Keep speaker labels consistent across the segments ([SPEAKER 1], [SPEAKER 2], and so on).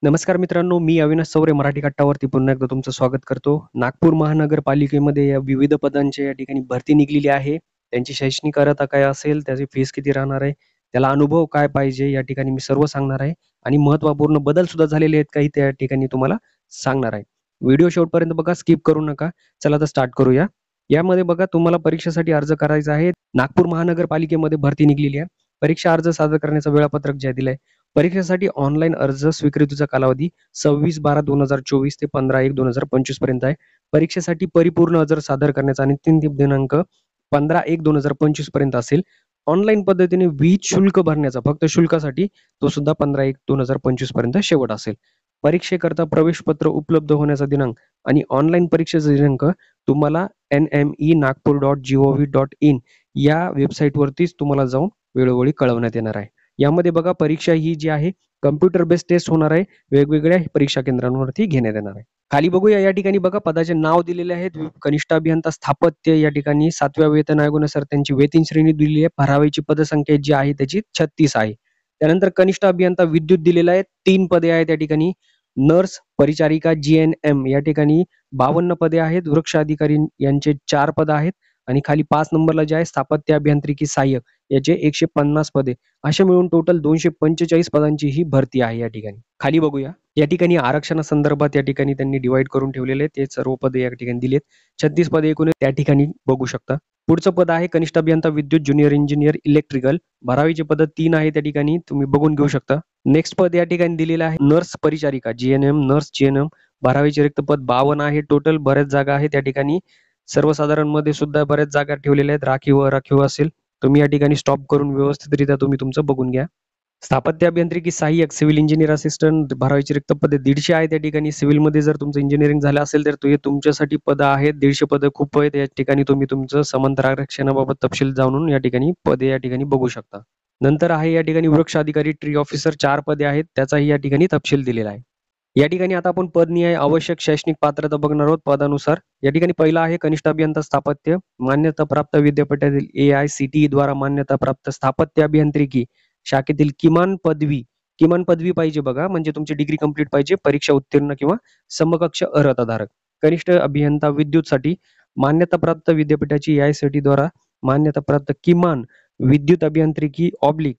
[SPEAKER 1] नमस्कार मित्रांनो, मी अविनाश चौरे मराठी कट्टावरती पुन्हा एकदा तुमचं स्वागत करतो. नागपूर महानगरपालिकेमध्ये या विविध पदांची या ठिकाणी भरती निघलेली आहे. त्यांची शैक्षणिक अर्हता काय असेल, त्याची फीस किती राहणार आहे, त्याला अनुभव काय पाहिजे, या ठिकाणी मी सर्व सांगणार आहे आणि महत्त्वपूर्ण बदल सुद्धा झालेले आहेत काही त्या ठिकाणी तुम्हाला सांगणार आहे. व्हिडिओ शेवटपर्यंत बघा, स्किप करू नका. चला तर स्टार्ट करूया. यामध्ये बघा तुम्हाला परीक्षेसाठी अर्ज करायचा आहे. नागपूर महानगरपालिकेमध्ये भरती निघलेली आहे. परीक्षा अर्ज सादर करण्याचं वेळापत्रक जे दिलंय. परीक्षेसाठी ऑनलाईन अर्ज स्वीकृतीचा कालावधी 26/12/2024 ते 15/1/2025 पर्यंत आहे. परीक्षेसाठी परिपूर्ण अर्ज सादर करण्याचा आणि अंतिम दिनांक 15/1/2025 पर्यंत असेल. ऑनलाईन पद्धतीने वीज शुल्क भरण्याचा फक्त शुल्कासाठी तो सुद्धा 15/1/2025 पर्यंत शेवट असेल. परीक्षेकरता प्रवेश पत्र उपलब्ध होण्याचा दिनांक आणि ऑनलाईन परीक्षेचा दिनांक तुम्हाला nme.nagpur.gov.in या वेबसाईटवरतीच तुम्हाला जाऊन वेळोवेळी कळवण्यात येणार आहे. यामध्ये बघा परीक्षा ही जी आहे कम्प्युटर बेस्ड टेस्ट होणार आहे. वेगवेगळ्या परीक्षा केंद्रांवरती घेण्यात येणार आहे. खाली बघूया या ठिकाणी बघा पदाचे नाव दिलेले आहेत. कनिष्ठ अभियंता स्थापत्य या ठिकाणी 7व्या वेतन आयोगानुसार त्यांची वेतन श्रेणी दिलेली आहे. भरावीची पदसंख्या जी आहे त्याची 36 आहे. त्यानंतर कनिष्ठ अभियंता विद्युत दिलेला आहे. 3 पदे आहेत त्या ठिकाणी. नर्स, परिचारिका, GNM या ठिकाणी 52 पदे आहेत. वृक्ष अधिकारी यांचे 4 पद आहेत आणि खाली 5 नंबरला जे आहे स्थापत्य अभियांत्रिकी सहाय्यक याचे 150 पदे अशा मिळून टोटल 245 पदांची ही भरती आहे या ठिकाणी. खाली बघूया या ठिकाणी आरक्षणासंदर्भात या ठिकाणी त्यांनी डिवाइड करून ठेवलेले ते सर्व पदे या ठिकाणी दिलेत. 36 पदे एकूण त्या ठिकाणी बघू शकता. पुढचं पद आहे कनिष्ठ अभियंता विद्युत, ज्युनियर इंजिनियर इलेक्ट्रिकल. भरावीचे पद 3 आहे त्या ठिकाणी तुम्ही बघून घेऊ शकता. नेक्स्ट पद या ठिकाणी दिलेलं आहे नर्स परिचारिका GNM, नर्स GNM. भरावीचे रिक्त पद 52 आहे टोटल. बऱ्याच जागा आहे त्या ठिकाणी. सर्वसाधारण मध्ये सुद्धा बऱ्याच जागा ठेवलेल्या आहेत. राखीव अराखीव असेल. तुम्ही या ठिकाणी स्टॉप करून व्यवस्थितरित्या तुम्ही तुमचं बघून घ्या. स्थापत्य अभियांत्रिकी सहाय्यक, सिव्हिल इंजिनियर असिस्टंट. भरावीची रिक्त पदे 150 आहे त्या ठिकाणी. सिव्हिल मध्ये जर तुमचं इंजिनिअरिंग झालं असेल तर हे तुमच्यासाठी पद आहेत. 150 पद खूप आहेत या ठिकाणी. तुम्ही तुमचं समांतर आरक्षणाबाबत तपशील जाणून या ठिकाणी पदे या ठिकाणी बघू शकता. नंतर आहे या ठिकाणी वृक्ष अधिकारी, ट्री ऑफिसर 4 पदे आहेत. त्याचाही या ठिकाणी तपशील दिलेला आहे. या ठिकाणी आता आपण पदनिहाय आवश्यक शैक्षणिक पात्रता बघणार आहोत पदानुसार. या ठिकाणी पहिला आहे कनिष्ठ अभियंता स्थापत्य, मान्यता प्राप्त विद्यापीठातील AICTE द्वारा मान्यता प्राप्त स्थापत्य अभियांत्रिकी शाखेतील किमान पदवी पाहिजे बघा. म्हणजे तुमची डिग्री कंप्लीट पाहिजे, परीक्षा उत्तीर्ण किंवा समकक्ष अर्हताधारक. कनिष्ठ अभियंता विद्युतसाठी मान्यता प्राप्त विद्यापीठाची AICTE द्वारा मान्यता प्राप्त किमान विद्युत अभियांत्रिकी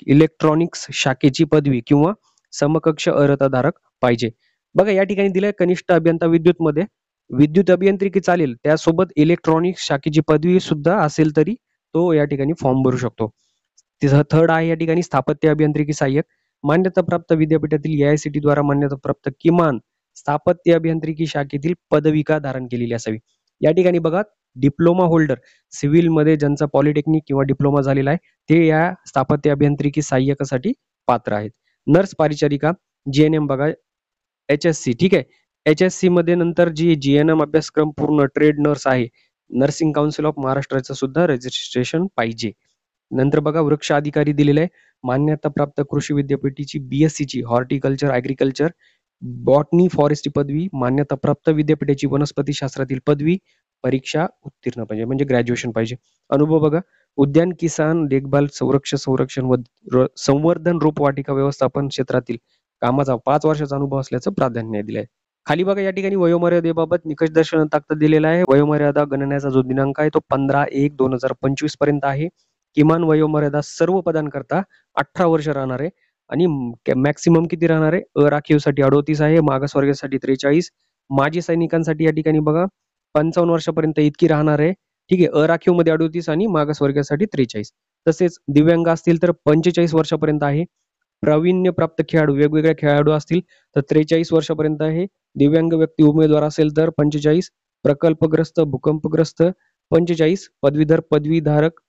[SPEAKER 1] इलेक्ट्रॉनिक्स शाखेची पदवी किंवा समकक्ष अर्हताधारक पाहिजे. बघा या ठिकाणी दिलंय कनिष्ठ अभियंता विद्युत मध्ये विद्युत अभियांत्रिकी चालेल, त्यासोबत इलेक्ट्रॉनिक्स शाखेची पदवी सुद्धा असेल तरी तो या ठिकाणी फॉर्म भरू शकतो. थर्ड आहे या ठिकाणी स्थापत्य अभियांत्रिकी सहाय्यक, मान्यता प्राप्त विद्यापीठातील AICTE द्वारा मान्यता प्राप्त किमान स्थापत्य अभियांत्रिकी शाखेतील पदविका धारण केलेली असावी. या ठिकाणी बघा डिप्लोमा होल्डर, सिव्हिल मध्ये ज्यांचा पॉलिटेक्निक किंवा डिप्लोमा झालेला आहे ते या स्थापत्य अभियांत्रिकी सहाय्यकासाठी पात्र आहेत. नर्स परिचारिका GNM बघा HSC, ठीक आहे. HSC मध्ये नंतर जी GNM अभ्यासक्रम पूर्ण ट्रेड नर्स आहे, नर्सिंग काउन्सिल ऑफ महाराष्ट्राचं सुद्धा रजिस्ट्रेशन पाहिजे. नंतर बघा वृक्ष अधिकारी दिलेले आहे, मान्यता प्राप्त कृषी विद्यापीठाची BSc ची हॉर्टिकल्चर, ऍग्रिकल्चर, बॉटनी, फॉरेस्ट्री पदवी, मान्यता प्राप्त विद्यापीठाची वनस्पती शास्त्रातील पदवी, परीक्षा उत्तीर्ण पाहिजे म्हणजे ग्रॅज्युएशन पाहिजे. अनुभव बघा उद्यान, किसान, देखभाल, संरक्षण व संवर्धन, रोपवाटिका व्यवस्थापन क्षेत्रातील कामाचा 5 वर्षाचा अनुभव असल्याचं प्राधान्य दिलंय. खाली बघा या ठिकाणी वयोमर्यादेबाबत निकष दर्शवण्यात तक्ता दिलेला आहे. वयोमर्यादा गणनेचा जो दिनांक आहे तो 15/1/2025 पर्यंत आहे. किमान वयोमर्यादा सर्व पदांकरता 18 वर्ष राहणार आहे आणि मॅक्सिमम किती राहणार आहे? अराखीवसाठी 38 आहे, मागासवर्गीयासाठी 43, माजी सैनिकांसाठी या ठिकाणी बघा 55 वर्षापर्यंत इतकी राहणार आहे. ठीक आहे. अराखीव मध्ये 38 आणि मागासवर्गीयासाठी 43. तसेच दिव्यांग असतील तर 45 वर्षापर्यंत आहे. प्रावीण्य प्राप्त खेळाडू, वेगवेगळ्या खेळाडू असतील तर 43 वर्षापर्यंत आहे. दिव्यांग व्यक्ती उमेदवार असेल तर 45, प्रकल्पग्रस्त, भूकंपग्रस्त 45, पदवीधर, पदवीधारक,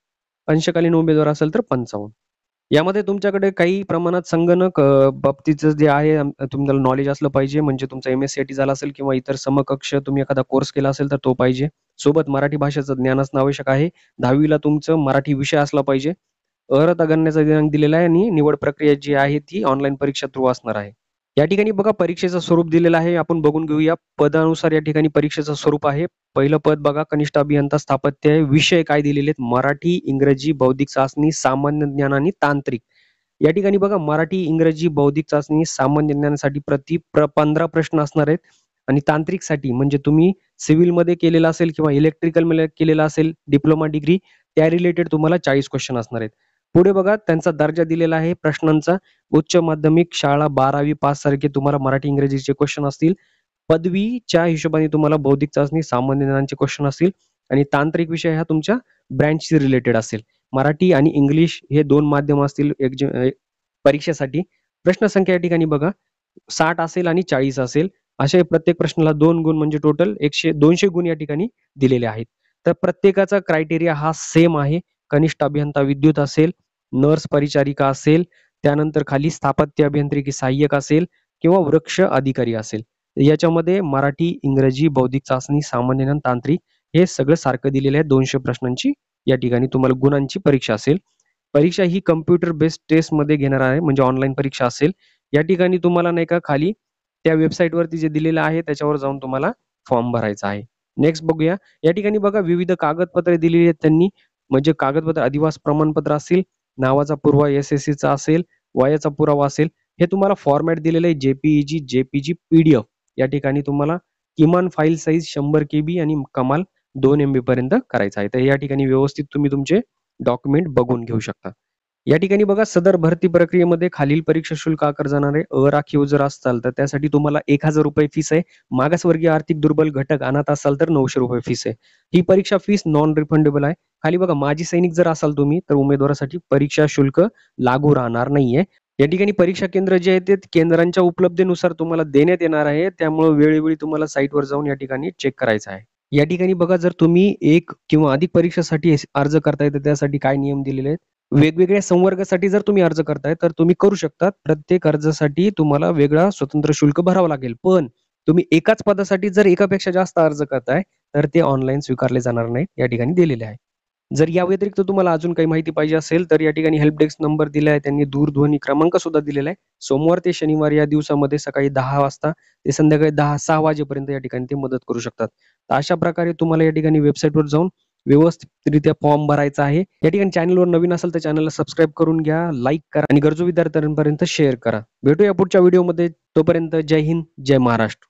[SPEAKER 1] अंशकालीन उमेदवार असेल तर 55. यामध्ये तुमच्याकडे काही प्रमाणात संगणक बाबतीचं जे आहे तुम्हाला नॉलेज असलं पाहिजे. म्हणजे तुमचा MSc झाला असेल किंवा इतर समकक्ष तुम्ही एखादा कोर्स केला असेल तर तो पाहिजे. सोबत मराठी भाषेचं ज्ञान असणं आवश्यक आहे. 10वीला तुमचं मराठी विषय असला पाहिजे. अर्हता गणनेचा दिनांक दिलेला आहे आणि निवड प्रक्रिया जी आहे ती ऑनलाईन परीक्षा थ्रू असणार आहे. या ठिकाणी बघा परीक्षेचं स्वरूप दिलेलं आहे, आपण बघून घेऊया. पदानुसार या ठिकाणी परीक्षेचं स्वरूप आहे. पहिलं पद बघा कनिष्ठ अभियंता स्थापत्य आहे. विषय काय दिलेले आहेत? मराठी, इंग्रजी, बौद्धिक चाचणी, सामान्य ज्ञान आणि तांत्रिक. या ठिकाणी बघा मराठी, इंग्रजी, बौद्धिक चाचणी, सामान्य ज्ञानासाठी 15 प्रश्न असणार आहेत आणि तांत्रिकसाठी म्हणजे तुम्ही सिव्हिलमध्ये केलेला असेल किंवा इलेक्ट्रिकलमध्ये केलेला असेल, डिप्लोमा डिग्री त्या रिलेटेड तुम्हाला 40 क्वेश्चन असणार आहेत. पुढे बघा त्यांचा दर्जा दिलेला आहे प्रश्नांचा. उच्च माध्यमिक शाळा 12वी पास सारखे तुम्हाला मराठी, इंग्रजीचे क्वेश्चन असतील. पदवीच्या हिशोबाने तुम्हाला बौद्धिक चाचणी, सामान्य ज्ञानाचे क्वेश्चन असतील आणि तांत्रिक विषय हा तुमच्या ब्रँचशी रिलेटेड असेल. मराठी आणि इंग्लिश हे 2 माध्यम असतील परीक्षेसाठी. प्रश्न संख्या या ठिकाणी बघा 60 असेल आणि 40 असेल. असे प्रत्येक प्रश्नाला 2 गुण म्हणजे टोटल 200 गुण या ठिकाणी दिलेले आहेत. तर प्रत्येकाचा क्रायटेरिया हा सेम आहे. कनिष्ठ अभियंता विद्युत असेल, नर्स परिचारिका असेल, त्यानंतर खाली स्थापत्य अभियांत्रिकी सहाय्यक असेल किंवा वृक्ष अधिकारी असेल. याच्यामध्ये मराठी, इंग्रजी, बौद्धिक चाचणी, सामान्य ज्ञान, तांत्रिक हे सगळं सारखं दिलेलं आहे. 200 प्रश्नांची या ठिकाणी तुम्हाला गुणांची परीक्षा असेल. परीक्षा ही कॉम्प्युटर बेस्ड टेस्टमध्ये घेणार आहे म्हणजे ऑनलाईन परीक्षा असेल. या ठिकाणी तुम्हाला नाही का खाली त्या वेबसाईटवरती जे दिलेलं आहे त्याच्यावर जाऊन तुम्हाला फॉर्म भरायचा आहे. नेक्स्ट बघूया. या ठिकाणी बघा विविध कागदपत्रे दिलेली आहेत त्यांनी म्हणजे कागदपत्र अधिवास प्रमाणपत्र असेल, नावाचा पुरावा SSCचा असेल, वयाचा पुरावा असेल. हे तुम्हाला फॉर्मॅट दिलेलं आहे JPEG, JPG, PDF. या ठिकाणी तुम्हाला किमान फाईल साईज 100 KB आणि कमाल 2 MB पर्यंत करायचा आहे. तर या ठिकाणी व्यवस्थित तुम्ही तुमचे डॉक्युमेंट बघून घेऊ शकता. या ठिकाणी बघा सदर भरती प्रक्रियेमध्ये खालील परीक्षा शुल्क आकारले जाणार आहे. अराखीव जर असाल तर त्यासाठी तुम्हाला ₹1000 फीस आहे. मागासवर्गीय आर्थिक दुर्बल घटक अनाथ असाल तर ₹900 फीस आहे. ही परीक्षा फीस नॉन रिफंडेबल आहे. खाली बघा माजी सैनिक जर असाल तुम्ही तर उमेदवारासाठी परीक्षा शुल्क लागू राहणार नाहीये. या ठिकाणी परीक्षा केंद्र जे आहे ते केंद्रांच्या उपलब्धतेनुसार तुम्हाला देण्यात येणार आहे. त्यामुळे वेळोवेळी तुम्हाला साईटवर जाऊन या ठिकाणी चेक करायचं आहे. या ठिकाणी बघा जर तुम्ही एक किंवा अधिक परीक्षेसाठी अर्ज करताय तर त्यासाठी काय नियम दिलेले आहेत. वेगवेगळ्या संवर्गासाठी जर तुम्ही अर्ज करताय तर तुम्ही करू शकता. प्रत्येक अर्जासाठी तुम्हाला वेगळा स्वतंत्र शुल्क भरावं लागेल. पण तुम्ही एकाच पदासाठी जर एकापेक्षा जास्त अर्ज करताय तर ते ऑनलाईन स्वीकारले जाणार नाहीत. या ठिकाणी दिलेले आहे. जर या व्यतिरिक्त तुम्हाला अजून काही माहिती पाहिजे असेल तर या ठिकाणी हेल्प डेस्क नंबर दिला आहे. त्यांनी दूरध्वनी क्रमांक सुद्धा दिलेला आहे. सोमवार ते शनिवार या दिवसामध्ये सकाळी 10 वाजता ते संध्याकाळी 6 वाजेपर्यंत या ठिकाणी ते मदत करू शकतात. तर अशा प्रकारे तुम्हाला या ठिकाणी वेबसाईटवर जाऊन व्यवस्थितरित्या फॉर्म भरायचा आहे. या ठिकाणी चॅनलवर नवीन असेल तर चॅनलला सबस्क्राईब करून घ्या, लाईक करा आणि गरजू विद्यार्थ्यांपर्यंत शेअर करा. भेटूया पुढच्या व्हिडिओमध्ये. तोपर्यंत जय हिंद, जय महाराष्ट्र.